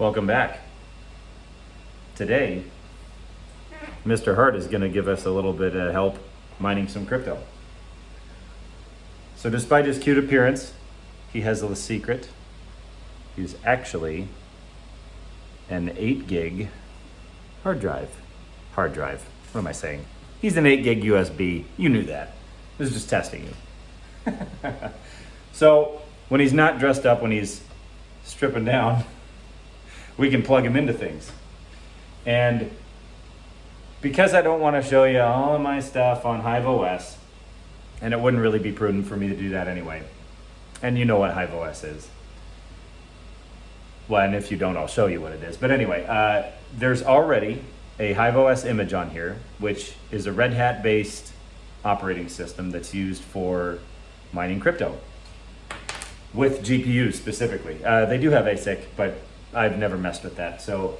Welcome back. Today, Mr. Hart is going to give us a little bit of help mining some crypto. So despite his cute appearance, he has a secret. He's actually an 8 gig hard drive. What am I saying? He's an 8 gig USB. You knew that. This is just testing you. So when he's not dressed up, when he's stripping down, we can plug him into things. And because I don't want to show you all of my stuff on HiveOS, and it wouldn't really be prudent for me to do that anyway. And you know what HiveOS is. Well, and if you don't, I'll show you what it is. But anyway, there's already a HiveOS image on here, which is a Red Hat based operating system that's used for mining crypto with GPUs specifically. They do have ASIC, but I've never messed with that. So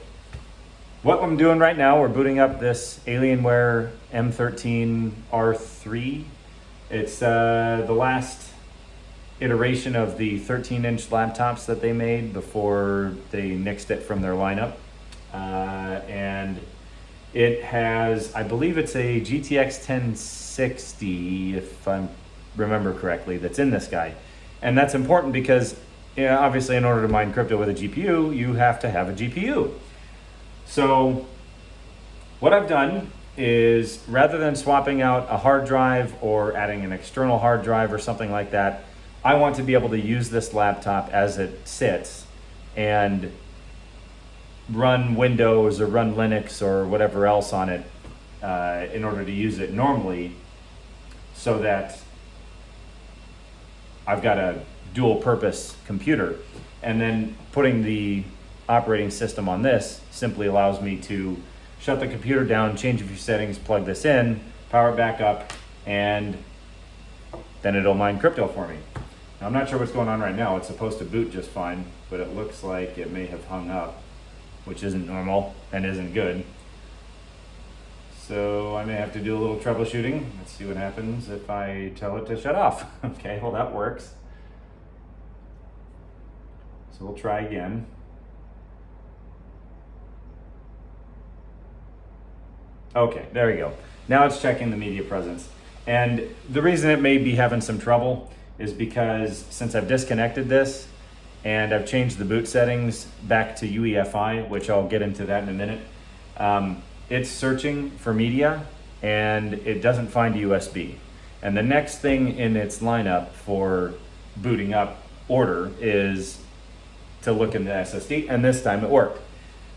what I'm doing right now, we're booting up this Alienware M13 R3. It's the last iteration of the 13-inch laptops that they made before they nixed it from their lineup. And it has, I believe it's a GTX 1060, if I remember correctly, that's in this guy. And that's important because, obviously in order to mine crypto with a GPU, you have to have a GPU. So what I've done is, rather than swapping out a hard drive or adding an external hard drive or something like that, I want to be able to use this laptop as it sits and run Windows or run Linux or whatever else on it in order to use it normally, so that I've got a dual purpose computer. And then putting the operating system on this simply allows me to shut the computer down, change a few settings, plug this in, power it back up, and then it'll mine crypto for me. Now, I'm not sure what's going on right now. It's supposed to boot just fine, but it looks like it may have hung up, which isn't normal and isn't good. So I may have to do a little troubleshooting. Let's see what happens if I tell it to shut off. Okay, well that works. So we'll try again. Okay, there we go. Now it's checking the media presence. And the reason it may be having some trouble is because since I've disconnected this and I've changed the boot settings back to UEFI, which I'll get into that in a minute, it's searching for media and it doesn't find USB. And the next thing in its lineup for booting up order is to look in the SSD, and this time it worked.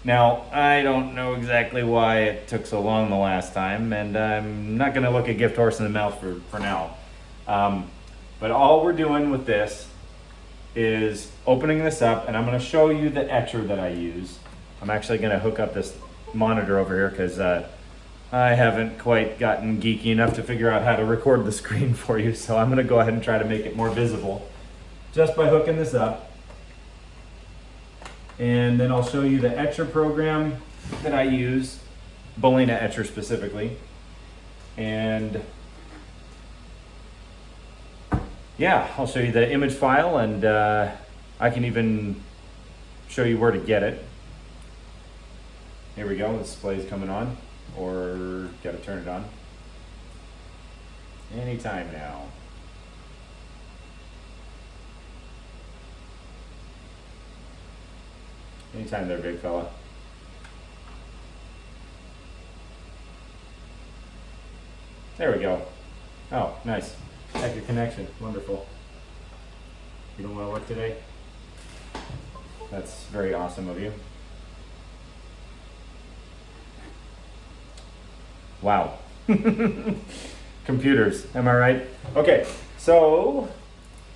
Now, I don't know exactly why it took so long the last time, and I'm not gonna look a gift horse in the mouth for now. But all we're doing with this is opening this up, and I'm gonna show you the etcher that I use. I'm actually gonna hook up this monitor over here because I haven't quite gotten geeky enough to figure out how to record the screen for you, so I'm gonna go ahead and try to make it more visible just by hooking this up. And then I'll show you the etcher program that I use, Balena etcher specifically. And yeah, I'll show you the image file, and I can even show you where to get it. Here we go, the display's coming on, or gotta turn it on. Anytime now. Anytime there, big fella. There we go. Oh, nice. Check your connection. Wonderful. You don't want to work today? That's very awesome of you. Wow. Computers, am I right? Okay, so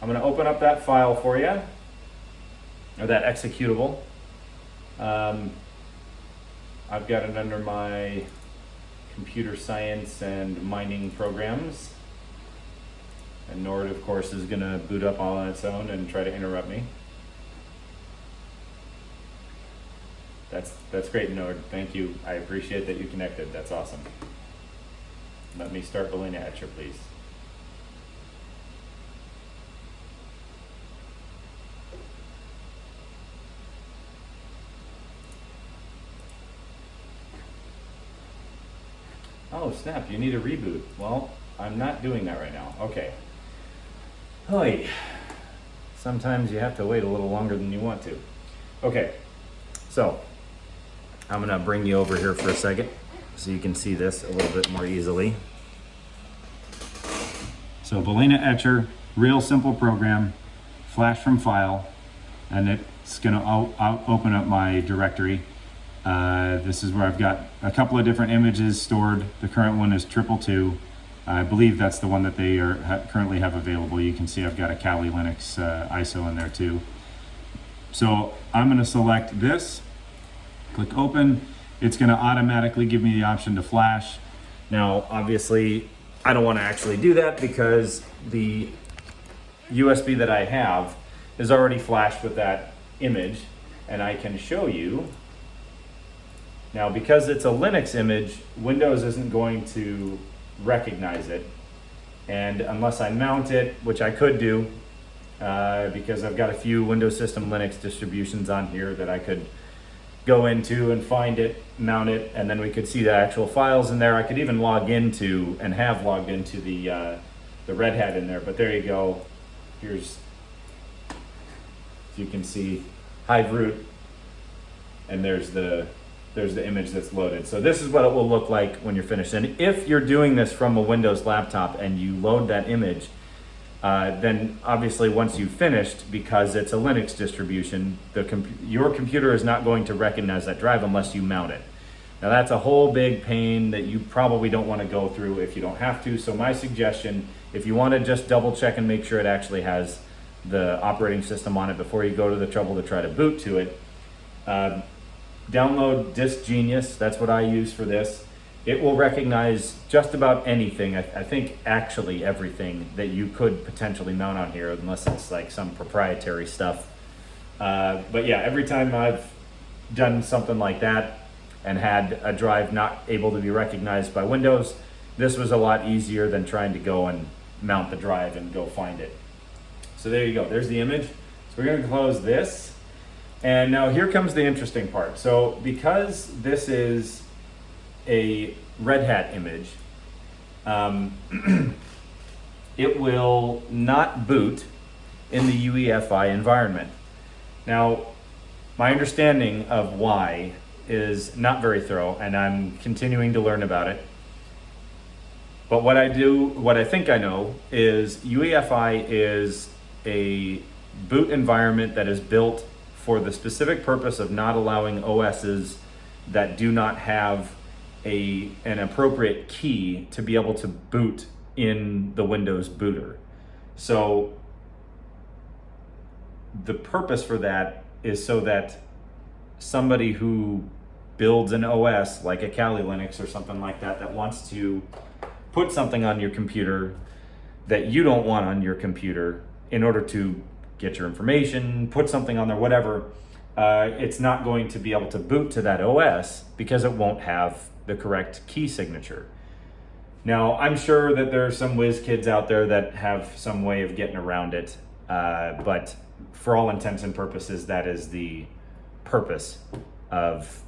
I'm going to open up that file for you, or that executable. I've got it under my computer science and mining programs. And Nord, of course, is going to boot up all on its own and try to interrupt me. That's great, Nord. Thank you. I appreciate that you connected. That's awesome. Let me start Balena etcher, please. Oh snap, you need a reboot. Well, I'm not doing that right now. Okay. Oy. Sometimes you have to wait a little longer than you want to. Okay, so I'm gonna bring you over here for a second so you can see this a little bit more easily. So Balena Etcher, real simple program, flash from file, and it's gonna open up my directory. This is where I've got a couple of different images stored. The current one is 222. I believe that's the one that they currently have available. You can see I've got a Kali Linux ISO in there too. So I'm going to select this, click open. It's going to automatically give me the option to flash. Now, obviously, I don't want to actually do that because the USB that I have is already flashed with that image, and I can show you. Now, because it's a Linux image, Windows isn't going to recognize it, and unless I mount it, which I could do because I've got a few Windows System Linux distributions on here that I could go into and find it, mount it, and then we could see the actual files in there. I could even log into and have logged into the Red Hat in there, but there you go. Here's, as you can see, Hive root, and there's the image that's loaded. So this is what it will look like when you're finished. And if you're doing this from a Windows laptop and you load that image, then obviously once you've finished, because it's a Linux distribution, your computer is not going to recognize that drive unless you mount it. Now that's a whole big pain that you probably don't want to go through if you don't have to. So my suggestion, if you want to just double check and make sure it actually has the operating system on it before you go to the trouble to try to boot to it, download Disk Genius. That's what I use for this. It will recognize just about anything. I think actually everything that you could potentially mount on here, unless it's like some proprietary stuff. But yeah, every time I've done something like that and had a drive not able to be recognized by Windows, this was a lot easier than trying to go and mount the drive and go find it. So there you go. There's the image. So we're going to close this. And now here comes the interesting part. So because this is a Red Hat image, it will not boot in the UEFI environment. Now, my understanding of why is not very thorough, and I'm continuing to learn about it. But what I think I know is UEFI is a boot environment that is built for the specific purpose of not allowing OSs that do not have an appropriate key to be able to boot in the Windows booter. So the purpose for that is so that somebody who builds an OS like a Kali Linux or something like that that wants to put something on your computer that you don't want on your computer in order to get your information, put something on there, whatever, it's not going to be able to boot to that OS because it won't have the correct key signature. Now, I'm sure that there are some whiz kids out there that have some way of getting around it, but for all intents and purposes, that is the purpose of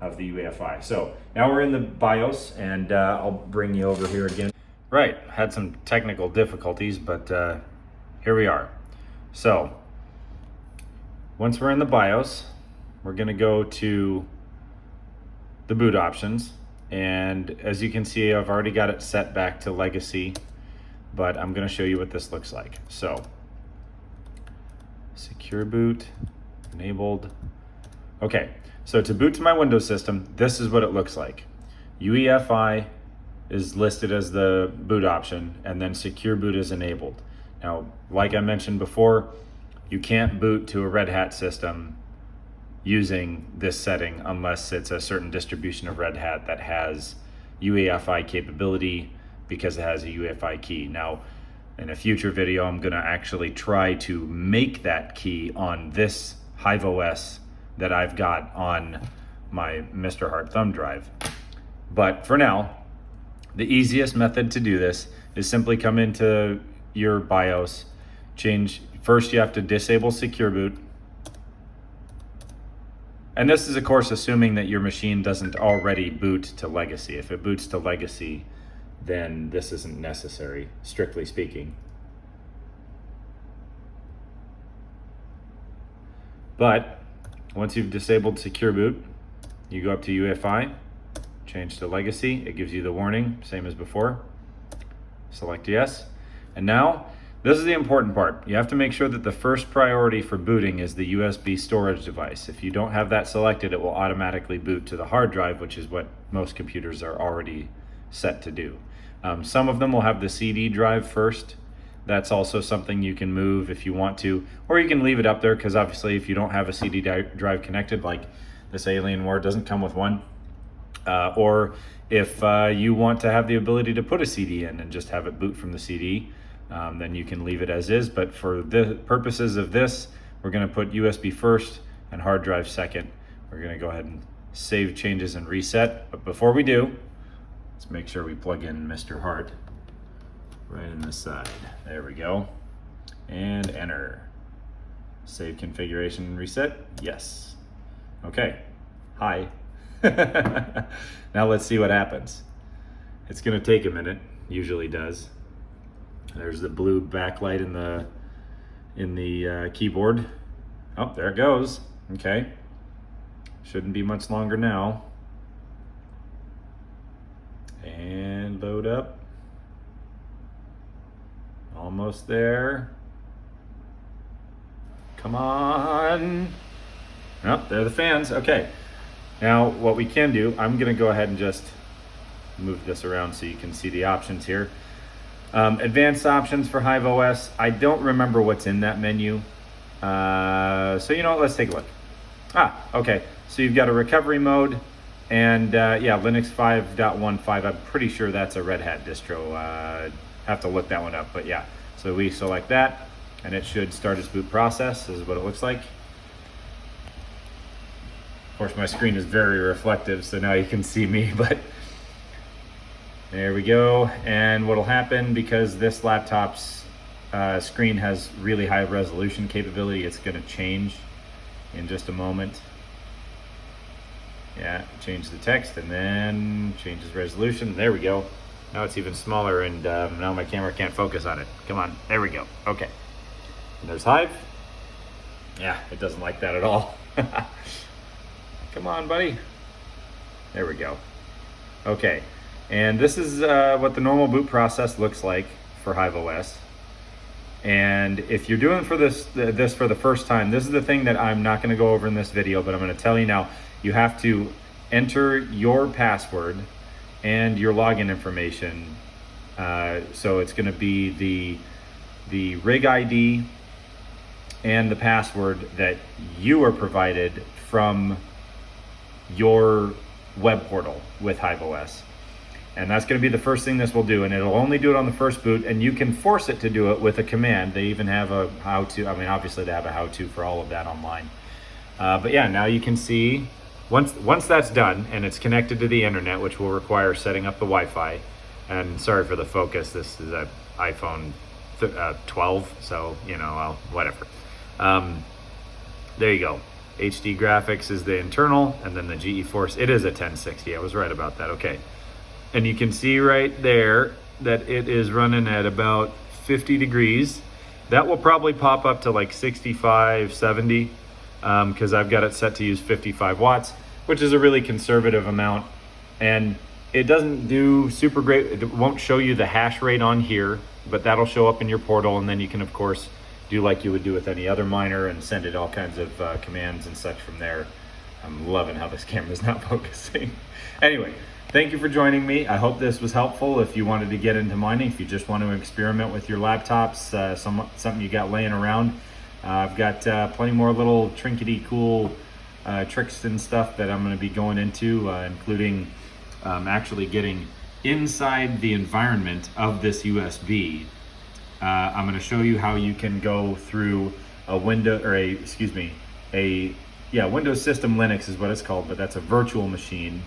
the UEFI. So now we're in the BIOS, and I'll bring you over here again. Right, had some technical difficulties, but here we are. So once we're in the BIOS, we're going to go to the boot options, and as you can see, I've already got it set back to legacy, but I'm going to show you what this looks like. So secure boot enabled. Okay, so to boot to my Windows system, this is what it looks like. UEFI is listed as the boot option, and then secure boot is enabled. Now, like I mentioned before, you can't boot to a Red Hat system using this setting unless it's a certain distribution of Red Hat that has UEFI capability because it has a UEFI key. Now, in a future video, I'm going to actually try to make that key on this HiveOS that I've got on my Mr. Hart thumb drive. But for now, the easiest method to do this is simply come into your BIOS, first you have to disable secure boot, And this is, of course, assuming that your machine doesn't already boot to legacy. If it boots to legacy, then this isn't necessary, strictly speaking. But once you've disabled secure boot, you go up to UEFI, change to legacy. It gives you the warning, same as before. Select yes. And now, this is the important part. You have to make sure that the first priority for booting is the USB storage device. If you don't have that selected, it will automatically boot to the hard drive, which is what most computers are already set to do. Some of them will have the CD drive first. That's also something you can move if you want to, or you can leave it up there, because obviously if you don't have a CD drive connected, like this Alienware doesn't come with one, or if you want to have the ability to put a CD in and just have it boot from the CD, then you can leave it as is. But for the purposes of this, we're going to put USB first and hard drive second. We're going to go ahead and save changes and reset. But before we do, let's make sure we plug in Mr. Hart right in the side. There we go. And enter. Save configuration and reset. Yes. Okay. Hi. Now let's see what happens. It's going to take a minute. Usually does. There's the blue backlight in the keyboard. Oh, there it goes. Okay. Shouldn't be much longer now. And load up. Almost there. Come on. Oh, there are the fans. Okay. Now what we can do, I'm going to go ahead and just move this around so you can see the options here. Advanced options for HiveOS. I don't remember what's in that menu. So you know what, let's take a look. Okay. So you've got a recovery mode and yeah, Linux 5.15. I'm pretty sure that's a Red Hat distro. Have to look that one up, but yeah. So we select that and it should start its boot process. This is what it looks like. Of course, my screen is very reflective, so now you can see me, but there we go. And what'll happen, because this laptop's screen has really high resolution capability, it's gonna change in just a moment. Yeah, change the text and then changes resolution. There we go. Now it's even smaller and now my camera can't focus on it. Come on, there we go. Okay. And there's Hive. Yeah, it doesn't like that at all. Come on, buddy. There we go. Okay. And this is what the normal boot process looks like for HiveOS. And if you're doing for this for the first time, this is the thing that I'm not going to go over in this video, but I'm going to tell you now. You have to enter your password and your login information. So it's going to be the rig ID and the password that you are provided from your web portal with HiveOS. And that's going to be the first thing this will do, and it'll only do it on the first boot, and you can force it to do it with a command. They even have a how-to. I mean, obviously they have a how-to for all of that online. But yeah, now you can see, once that's done, and it's connected to the internet, which will require setting up the Wi-Fi, and sorry for the focus, this is an iPhone 12, so, you know, well, whatever. There you go. HD graphics is the internal, and then the GeForce, it is a 1060, I was right about that, okay. And you can see right there that it is running at about 50 degrees. That will probably pop up to like 65, 70, because I've got it set to use 55 watts, which is a really conservative amount. And it doesn't do super great. It won't show you the hash rate on here, but that'll show up in your portal. And then you can, of course, do like you would do with any other miner and send it all kinds of commands and such from there. I'm loving how this camera's not focusing. Anyway. Thank you for joining me. I hope this was helpful if you wanted to get into mining, if you just want to experiment with your laptops, something you got laying around. I've got plenty more little trinkety cool tricks and stuff that I'm going to be going into, including actually getting inside the environment of this USB. I'm going to show you how you can go through a Windows, or Windows System Linux is what it's called, but that's a virtual machine.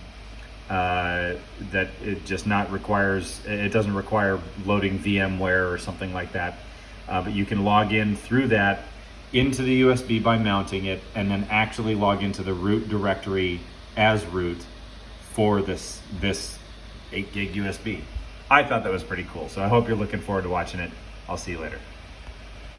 That it just not requires, it doesn't require loading VMware or something like that, but you can log in through that into the USB by mounting it, and then actually log into the root directory as root for this 8 gig USB. I thought that was pretty cool, so I hope you're looking forward to watching it. I'll see you later.